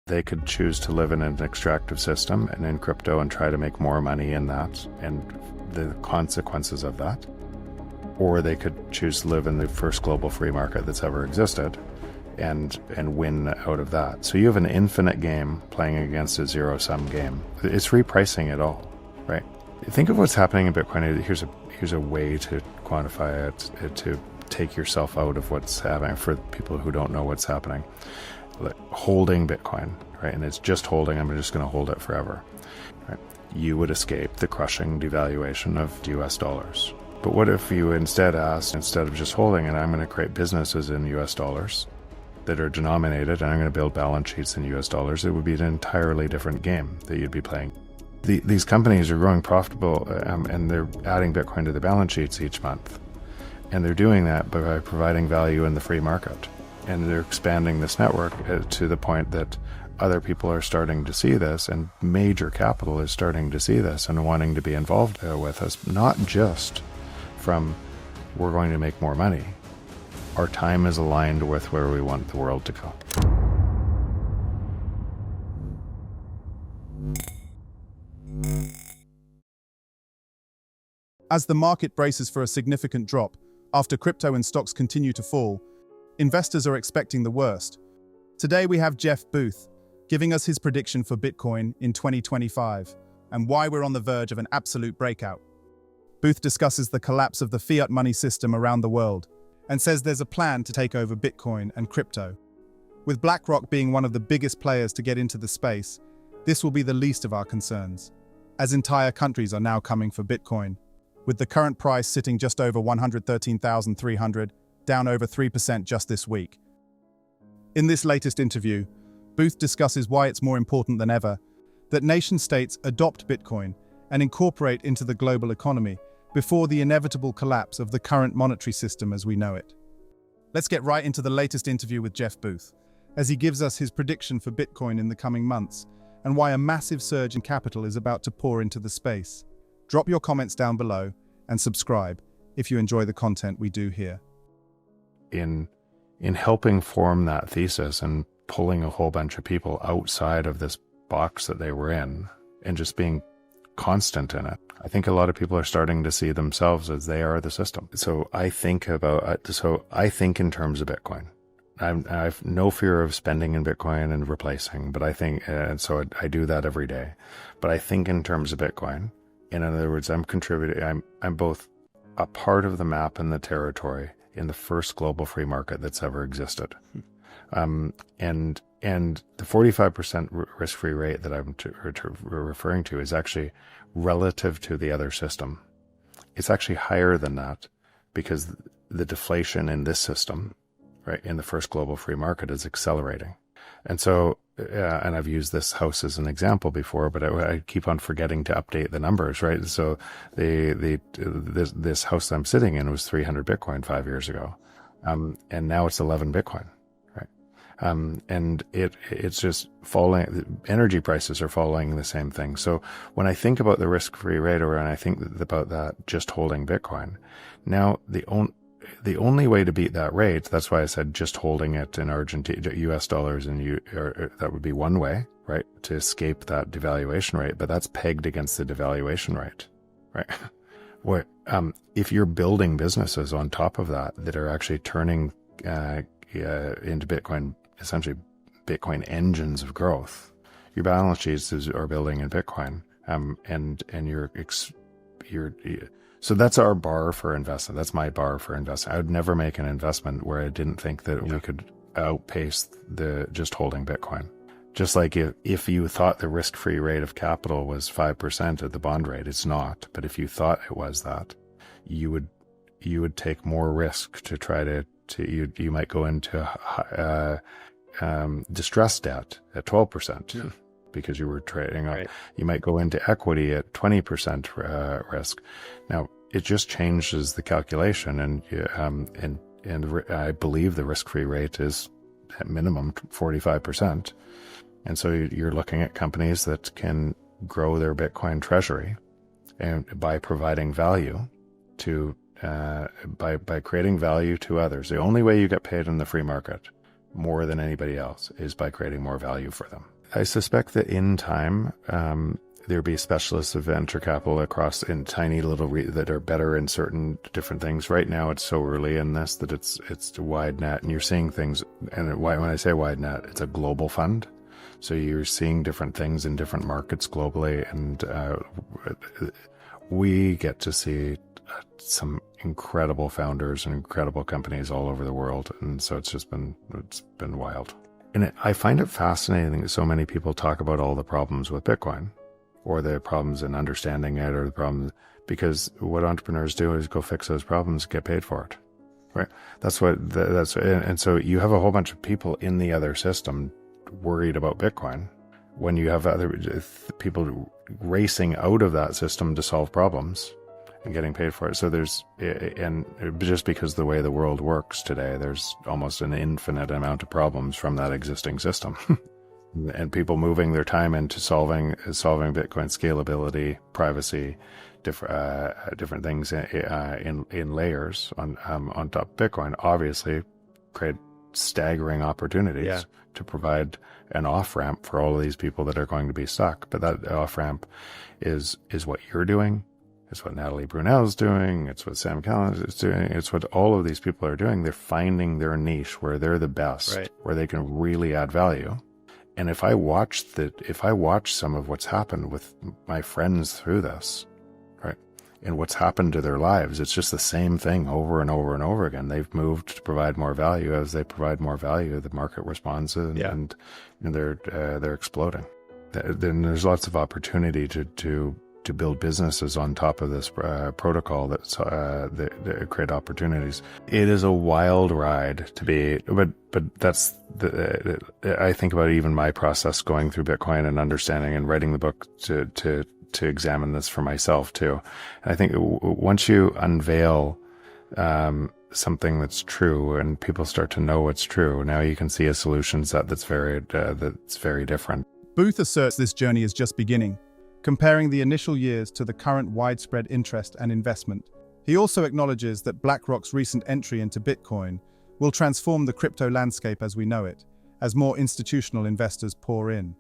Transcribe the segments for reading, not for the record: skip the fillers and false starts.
They could choose to live in an extractive system and in crypto and try to make more money in that and the consequences of that. Or they could choose to live in the first global free market that's ever existed and win out of that. So you have an infinite game playing against a zero-sum game. It's repricing it all, right? Think of what's happening in Bitcoin. Here's a way to quantify it, to take yourself out of what's happening for people who don't know what's happening. Like holding Bitcoin, right? And it's just holding, I'm just going to hold it forever, right? You would escape the crushing devaluation of US dollars. But what if you instead of just holding it, I'm going to create businesses in US dollars that are denominated and I'm going to build balance sheets in US dollars? It would be an entirely different game that you'd be playing. These companies are growing profitable and they're adding Bitcoin to the balance sheets each month. And they're doing that by providing value in the free market. And they're expanding this network to the point that other people are starting to see this, and major capital is starting to see this and wanting to be involved with us, not just from we're going to make more money. Our time is aligned with where we want the world to go. As the market braces for a significant drop, after crypto and stocks continue to fall, investors are expecting the worst. Today we have Jeff Booth giving us his prediction for Bitcoin in 2025 and why we're on the verge of an absolute breakout. Booth discusses the collapse of the fiat money system around the world and says there's a plan to take over Bitcoin and crypto. With BlackRock being one of the biggest players to get into the space, this will be the least of our concerns, as entire countries are now coming for Bitcoin, with the current price sitting just over 113,300, down over 3% just this week. In this latest interview, Booth discusses why it's more important than ever that nation-states adopt Bitcoin and incorporate into the global economy before the inevitable collapse of the current monetary system as we know it. Let's get right into the latest interview with Jeff Booth, as he gives us his prediction for Bitcoin in the coming months and why a massive surge in capital is about to pour into the space. Drop your comments down below and subscribe if you enjoy the content we do here. In helping form that thesis and pulling a whole bunch of people outside of this box that they were in and just being constant in it, I think a lot of people are starting to see themselves as they are the system. So I think in terms of Bitcoin. I have no fear of spending in Bitcoin and replacing, but I think, and so I do that every day. But I think in terms of Bitcoin, in other words, I'm contributing, I'm both a part of the map and the territory in the first global free market that's ever existed. And the 45% risk-free rate that I'm referring to is actually relative to the other system. It's actually higher than that because the deflation in this system, right, in the first global free market is accelerating. And so, and I've used this house as an example before, but I keep on forgetting to update the numbers, right? So this house I'm sitting in was 300 Bitcoin 5 years ago. And now it's 11 Bitcoin, right? And it's just falling, energy prices are following the same thing. So when I think about the risk-free rate, or when I think about that just holding Bitcoin, now the only way to beat that rate, that's why I said just holding it in Argentina, US dollars, and that would be one way, right, to escape that devaluation rate, but that's pegged against the devaluation rate, right? If you're building businesses on top of that are actually turning into Bitcoin, essentially Bitcoin engines of growth, your balance sheets are building in Bitcoin, and so that's our bar for investing. That's my bar for investing. I would never make an investment where I didn't think that we could outpace the just holding Bitcoin. Just like if you thought the risk-free rate of capital was 5% at the bond rate, it's not. But if you thought it was that, you would take more risk to try you might go into distressed debt at 12%. Because you were trading, right. You might go into equity at 20% risk. Now it just changes the calculation, and I believe the risk-free rate is at minimum 45%. And so you're looking at companies that can grow their Bitcoin treasury, and by providing value to by creating value to others. The only way you get paid in the free market more than anybody else is by creating more value for them. I suspect that in time, there'll be specialists of venture capital across in tiny little that are better in certain different things. Right now, it's so early in this that it's a wide net, and you're seeing things. And when I say wide net, it's a global fund, so you're seeing different things in different markets globally, and we get to see some incredible founders and incredible companies all over the world, and so it's been wild. And I find it fascinating that so many people talk about all the problems with Bitcoin, or the problems in understanding it, or the problems, because what entrepreneurs do is go fix those problems, get paid for it, right? And so you have a whole bunch of people in the other system worried about Bitcoin, when you have other people racing out of that system to solve problems and getting paid for it. So and just because the way the world works today, there's almost an infinite amount of problems from that existing system. And people moving their time into solving Bitcoin scalability, privacy, different things in layers on top of Bitcoin, obviously create staggering opportunities to provide an off-ramp for all of these people that are going to be stuck. But that off-ramp is what you're doing. It's what Natalie Brunell's doing. It's what Sam Callan is doing. It's what all of these people are doing. They're finding their niche where they're the best, right, where they can really add value. And if I watch some of what's happened with my friends through this, right, and what's happened to their lives, it's just the same thing over and over and over again. They've moved to provide more value. As they provide more value, the market responds, and they're exploding. Then there's lots of opportunity to build businesses on top of this protocol that create opportunities. It is a wild ride to be, but that's I think about even my process going through Bitcoin and understanding and writing the book to examine this for myself too. And I think once you unveil something that's true and people start to know what's true, now you can see a solution set that's very different. Booth asserts this journey is just beginning, comparing the initial years to the current widespread interest and investment. He also acknowledges that BlackRock's recent entry into Bitcoin will transform the crypto landscape as we know it, as more institutional investors pour in.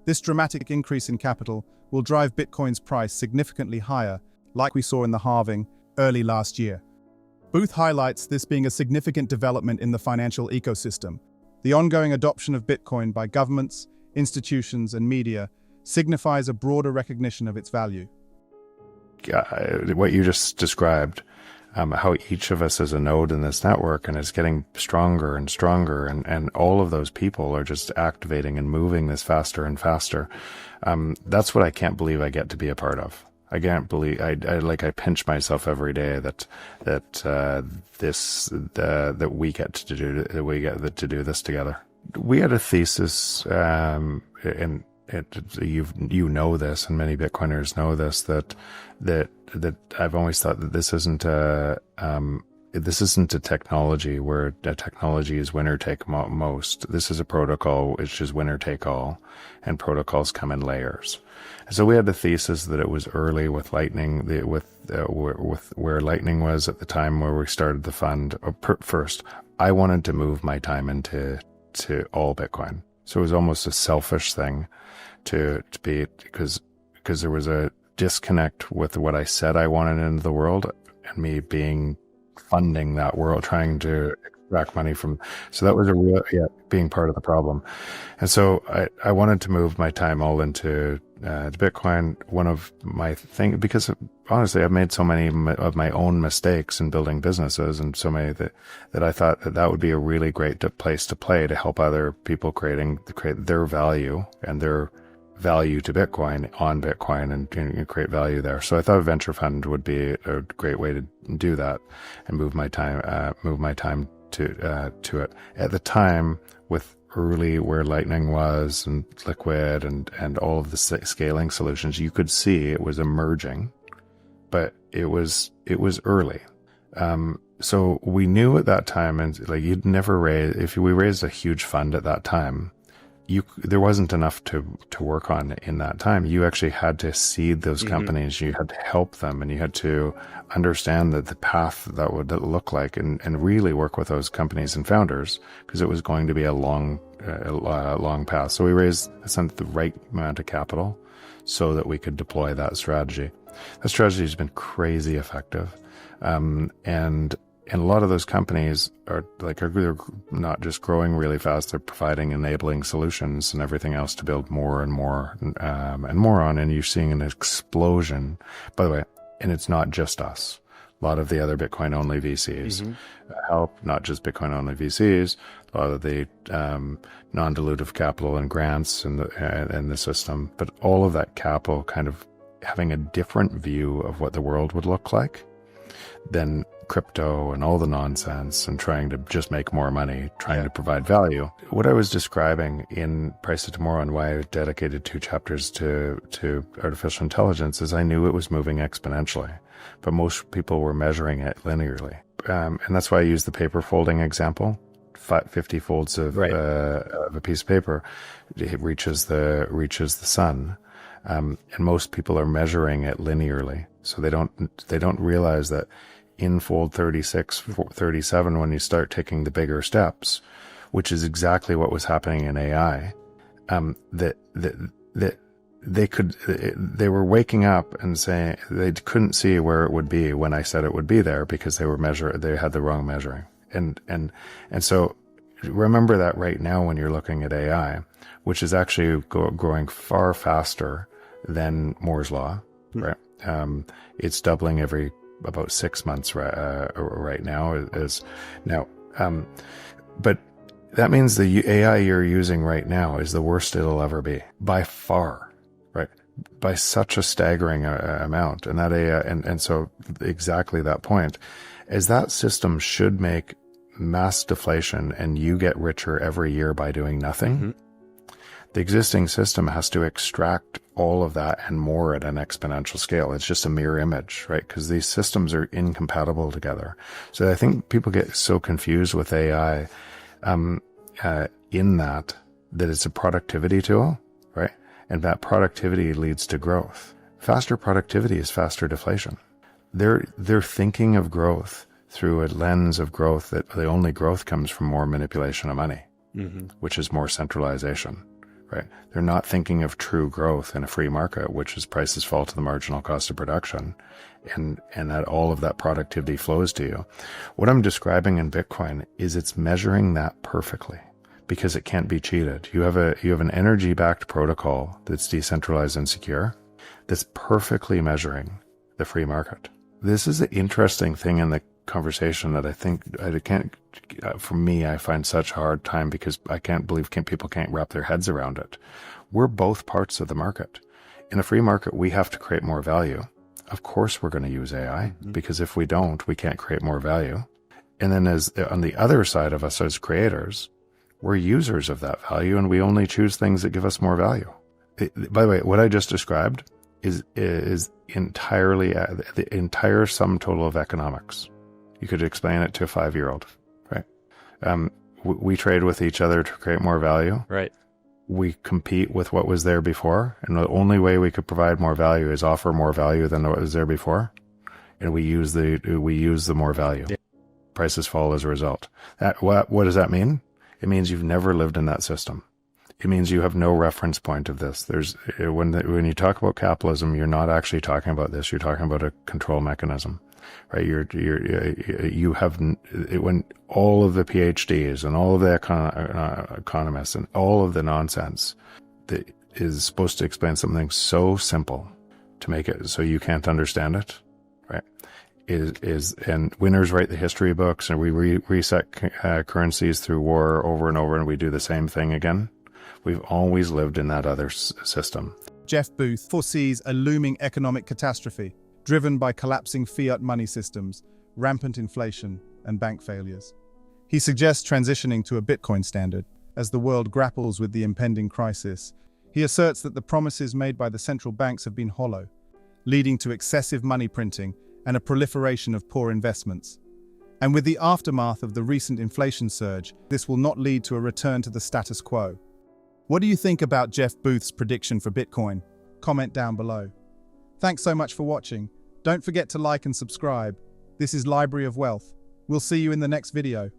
This dramatic increase in capital will drive Bitcoin's price significantly higher, like we saw in the halving early last year. Booth highlights this being a significant development in the financial ecosystem. The ongoing adoption of Bitcoin by governments, institutions, and media signifies a broader recognition of its value. What you just described, how each of us is a node in this network, and it's getting stronger and stronger, and all of those people are just activating and moving this faster and faster. That's what I can't believe I get to be a part of. I can't believe I pinch myself every day that we get to do this together. We had a thesis, and you know this, and many Bitcoiners know this, that I've always thought that this isn't a technology where the technology is winner take most. This is a protocol which is winner take all, and protocols come in layers. And so we had the thesis that it was early with Lightning, with where Lightning was at the time where we started the fund. First, I wanted to move my time into all Bitcoin. So it was almost a selfish thing to be, because there was a disconnect with what I said I wanted into the world, and me funding that world, trying to extract money from. So that was being part of the problem. And so I wanted to move my time all into Bitcoin. One of my things, because honestly, I've made so many of my own mistakes in building businesses, and so many that I thought that would be a really great place to play to help other people create their value and their value to Bitcoin on Bitcoin and create value there. So I thought a venture fund would be a great way to do that and move my time to it. At the time, with early where Lightning was and Liquid and all of the scaling solutions, you could see it was emerging, but it was early. So we knew at that time, and like, you'd never raise, if we raised a huge fund at that time, there wasn't enough to work on in that time. You actually had to seed those companies. You had to help them, and you had to understand that the path that would look like, and really work with those companies and founders, because it was going to be a long path. So we raised the right amount of capital so that we could deploy that strategy. That strategy has been crazy effective. And a lot of those companies are they're not just growing really fast, they're providing enabling solutions and everything else to build more and more and more on. And you're seeing an explosion, by the way, and it's not just us. A lot of the other Bitcoin only VCs help, not just Bitcoin only VCs, a lot of the non-dilutive capital and grants in the system, but all of that capital kind of having a different view of what the world would look like than crypto and all the nonsense and trying to just make more money, trying to provide value. What I was describing in Price of Tomorrow and why I dedicated 2 chapters to artificial intelligence is I knew it was moving exponentially, but most people were measuring it linearly. And that's why I use the paper folding example. 50 folds of a piece of paper, it reaches the sun. And most people are measuring it linearly. So they don't realize that in fold 36, 37, when you start taking the bigger steps, which is exactly what was happening in AI, that they were waking up and saying they couldn't see where it would be when I said it would be there because they had the wrong measuring. And so remember that right now when you're looking at AI, which is actually growing far faster than Moore's Law, right? It's doubling every about 6 months right now but that means the AI you're using right now is the worst it'll ever be by far, right? By such a staggering amount. And that AI, and so exactly that point is that system should make mass deflation and you get richer every year by doing nothing. The existing system has to extract all of that and more at an exponential scale. It's just a mirror image, right? Because these systems are incompatible together. So I think people get so confused with AI in that it's a productivity tool, right? And that productivity leads to growth. Faster productivity is faster deflation. They're thinking of growth through a lens of growth that the only growth comes from more manipulation of money, which is more centralization. Right. They're not thinking of true growth in a free market, which is prices fall to the marginal cost of production and that all of that productivity flows to you. What I'm describing in Bitcoin is it's measuring that perfectly because it can't be cheated. You have an energy backed protocol that's decentralized and secure that's perfectly measuring the free market. This is the interesting thing in the conversation that I think for me, I find such a hard time because I can't believe people can't wrap their heads around it. We're both parts of the market. In a free market, we have to create more value. Of course, we're going to use AI because if we don't, we can't create more value. And then on the other side of us as creators, we're users of that value and we only choose things that give us more value. By the way, what I just described is entirely the entire sum total of economics. You could explain it to a 5-year-old, right? We trade with each other to create more value. Right. We compete with what was there before. And the only way we could provide more value is offer more value than what was there before. And we use the more value. Yeah. Prices fall as a result. What does that mean? It means you've never lived in that system. It means you have no reference point of this. When you talk about capitalism, you're not actually talking about this. You're talking about a control mechanism, right? When all of the PhDs and all of the economists and all of the nonsense that is supposed to explain something so simple to make it so you can't understand it, right? And winners write the history books and we reset currencies through war over and over and we do the same thing again. We've always lived in that other system. Jeff Booth foresees a looming economic catastrophe driven by collapsing fiat money systems, rampant inflation, and bank failures. He suggests transitioning to a Bitcoin standard as the world grapples with the impending crisis. He asserts that the promises made by the central banks have been hollow, leading to excessive money printing and a proliferation of poor investments. And with the aftermath of the recent inflation surge, this will not lead to a return to the status quo. What do you think about Jeff Booth's prediction for Bitcoin? Comment down below. Thanks so much for watching. Don't forget to like and subscribe. This is Library of Wealth. We'll see you in the next video.